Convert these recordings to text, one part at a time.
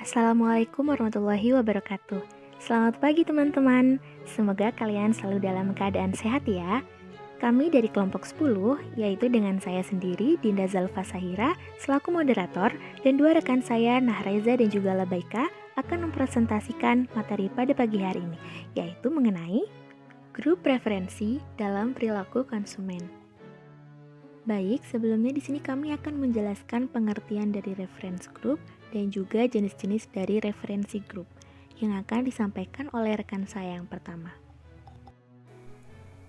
Assalamualaikum warahmatullahi wabarakatuh. Selamat pagi teman-teman. Semoga kalian selalu dalam keadaan sehat ya. Kami dari kelompok 10, yaitu dengan saya sendiri, Dinda Zalfa Sahira, selaku moderator, dan dua rekan saya, Nahreza dan juga Labaika, akan mempresentasikan materi pada pagi hari ini, yaitu mengenai grup preferensi dalam perilaku konsumen. Baik, sebelumnya di sini kami akan menjelaskan pengertian dari reference group dan juga jenis-jenis dari referensi group yang akan disampaikan oleh rekan saya yang pertama.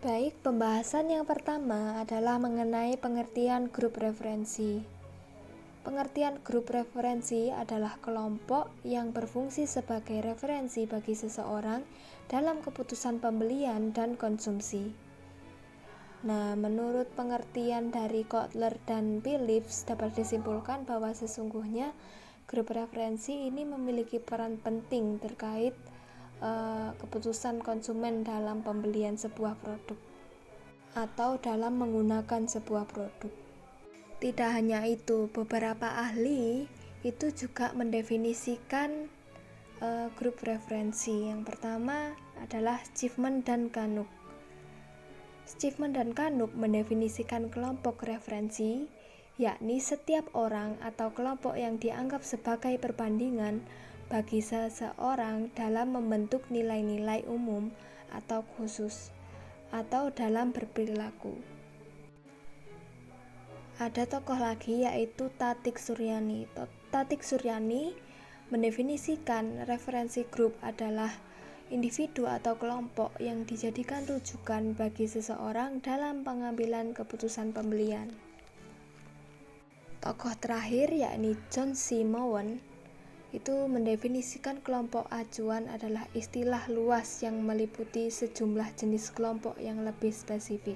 Baik, pembahasan yang pertama adalah mengenai pengertian grup referensi. Pengertian grup referensi adalah kelompok yang berfungsi sebagai referensi bagi seseorang dalam keputusan pembelian dan konsumsi. Nah, menurut pengertian dari Kotler dan Phillips dapat disimpulkan bahwa sesungguhnya grup referensi ini memiliki peran penting terkait keputusan konsumen dalam pembelian sebuah produk atau dalam menggunakan sebuah produk. Tidak hanya itu, beberapa ahli itu juga mendefinisikan grup referensi. Yang pertama adalah Schiffman dan Canuck. Schiffman dan Canuck mendefinisikan kelompok referensi, yakni setiap orang atau kelompok yang dianggap sebagai perbandingan bagi seseorang dalam membentuk nilai-nilai umum atau khusus, atau dalam berperilaku. Ada tokoh lagi yaitu Tatik Suryani. Tatik Suryani mendefinisikan referensi grup adalah individu atau kelompok yang dijadikan rujukan bagi seseorang dalam pengambilan keputusan pembelian. Tokoh terakhir yakni John C. Mowen itu mendefinisikan kelompok acuan adalah istilah luas yang meliputi sejumlah jenis kelompok yang lebih spesifik.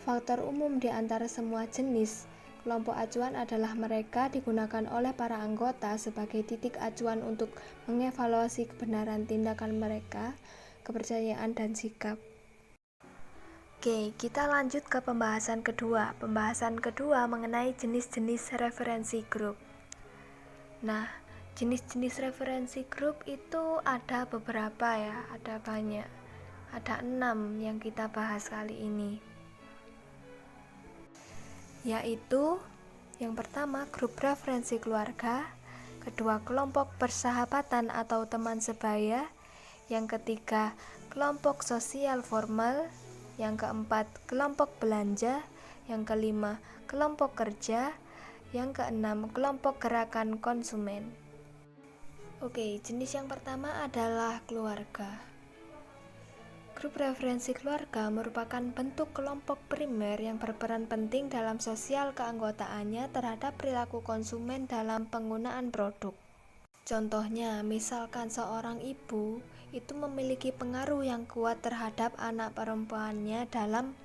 Faktor umum di antara semua jenis kelompok acuan adalah mereka digunakan oleh para anggota sebagai titik acuan untuk mengevaluasi kebenaran tindakan mereka, kepercayaan, dan sikap. Oke, kita lanjut ke pembahasan kedua. Pembahasan kedua mengenai jenis-jenis referensi grup. Nah, jenis-jenis referensi grup itu ada beberapa ya, ada banyak. Ada 6 yang kita bahas kali ini. Yaitu yang pertama grup referensi keluarga, kedua kelompok persahabatan atau teman sebaya, yang ketiga kelompok sosial formal, yang keempat kelompok belanja, yang kelima kelompok kerja, yang keenam kelompok gerakan konsumen. Oke, jenis yang pertama adalah keluarga. Grup referensi keluarga merupakan bentuk kelompok primer yang berperan penting dalam sosial keanggotaannya terhadap perilaku konsumen dalam penggunaan produk. Contohnya, misalkan seorang ibu itu memiliki pengaruh yang kuat terhadap anak perempuannya dalam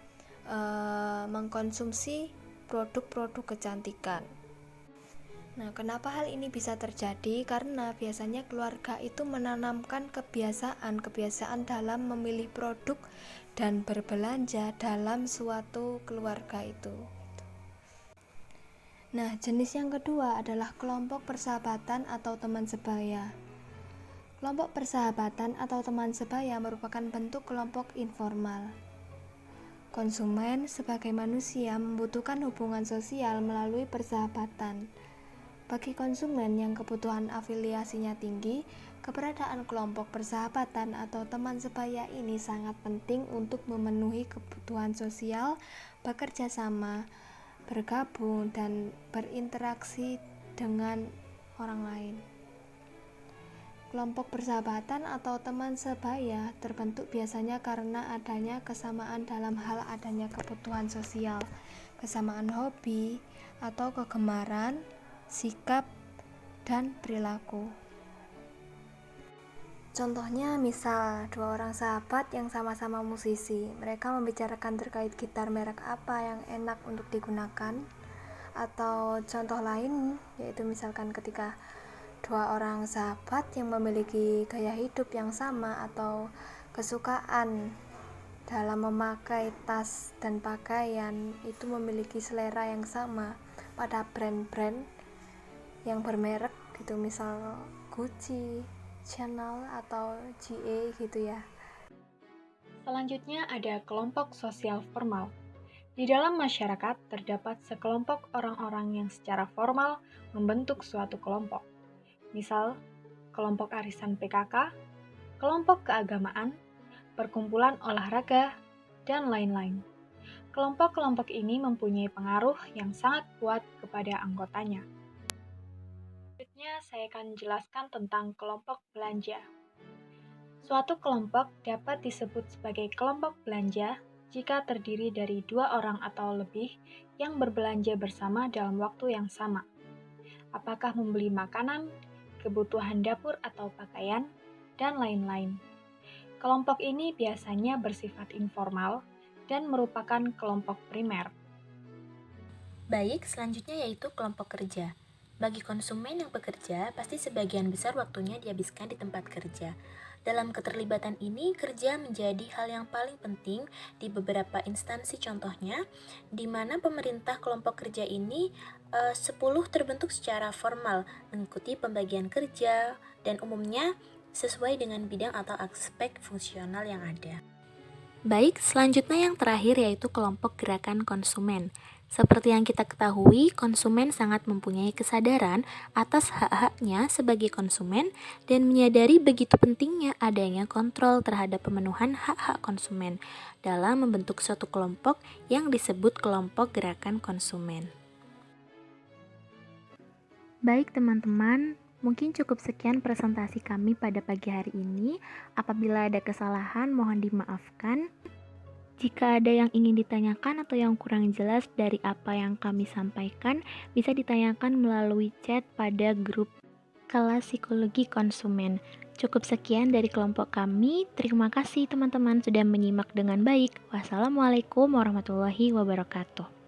mengkonsumsi produk-produk kecantikan. Nah, kenapa hal ini bisa terjadi? Karena biasanya keluarga itu menanamkan kebiasaan dalam memilih produk dan berbelanja dalam suatu keluarga itu. Nah, jenis yang kedua adalah kelompok persahabatan atau teman sebaya. Kelompok persahabatan atau teman sebaya merupakan bentuk kelompok informal. Konsumen sebagai manusia membutuhkan hubungan sosial melalui persahabatan. Bagi konsumen yang kebutuhan afiliasinya tinggi, keberadaan kelompok persahabatan atau teman sebaya ini sangat penting untuk memenuhi kebutuhan sosial, bekerja sama, bergabung, dan berinteraksi dengan orang lain. Kelompok persahabatan atau teman sebaya terbentuk biasanya karena adanya kesamaan dalam hal adanya kebutuhan sosial, kesamaan hobi atau kegemaran, sikap, dan perilaku. Contohnya misal dua orang sahabat yang sama-sama musisi, mereka membicarakan terkait gitar merek apa yang enak untuk digunakan. Atau contoh lain yaitu misalkan ketika dua orang sahabat yang memiliki gaya hidup yang sama atau kesukaan dalam memakai tas dan pakaian itu memiliki selera yang sama pada brand-brand yang bermerek gitu, misal Gucci, Chanel atau GA gitu ya. Selanjutnya ada kelompok sosial formal. Di dalam masyarakat terdapat sekelompok orang-orang yang secara formal membentuk suatu kelompok. Misal, kelompok arisan PKK, kelompok keagamaan, perkumpulan olahraga, dan lain-lain. Kelompok-kelompok ini mempunyai pengaruh yang sangat kuat kepada anggotanya. Selanjutnya, saya akan jelaskan tentang kelompok belanja. Suatu kelompok dapat disebut sebagai kelompok belanja jika terdiri dari 2 orang atau lebih yang berbelanja bersama dalam waktu yang sama. Apakah membeli makanan, kebutuhan dapur atau pakaian, dan lain-lain. Kelompok ini biasanya bersifat informal dan merupakan kelompok primer. Baik, selanjutnya yaitu kelompok kerja. Bagi konsumen yang bekerja, pasti sebagian besar waktunya dihabiskan di tempat kerja. Dalam keterlibatan ini, kerja menjadi hal yang paling penting di beberapa instansi, contohnya, di mana pemerintah kelompok kerja ini 10 terbentuk secara formal, mengikuti pembagian kerja, dan umumnya sesuai dengan bidang atau aspek fungsional yang ada. Baik, selanjutnya yang terakhir yaitu kelompok gerakan konsumen. Seperti yang kita ketahui, konsumen sangat mempunyai kesadaran atas hak-haknya sebagai konsumen dan menyadari begitu pentingnya adanya kontrol terhadap pemenuhan hak-hak konsumen dalam membentuk suatu kelompok yang disebut kelompok gerakan konsumen. Baik teman-teman, mungkin cukup sekian presentasi kami pada pagi hari ini. Apabila ada kesalahan, mohon dimaafkan. Jika ada yang ingin ditanyakan atau yang kurang jelas dari apa yang kami sampaikan, bisa ditanyakan melalui chat pada grup kelas psikologi konsumen. Cukup sekian dari kelompok kami. Terima kasih teman-teman sudah menyimak dengan baik. Wassalamualaikum warahmatullahi wabarakatuh.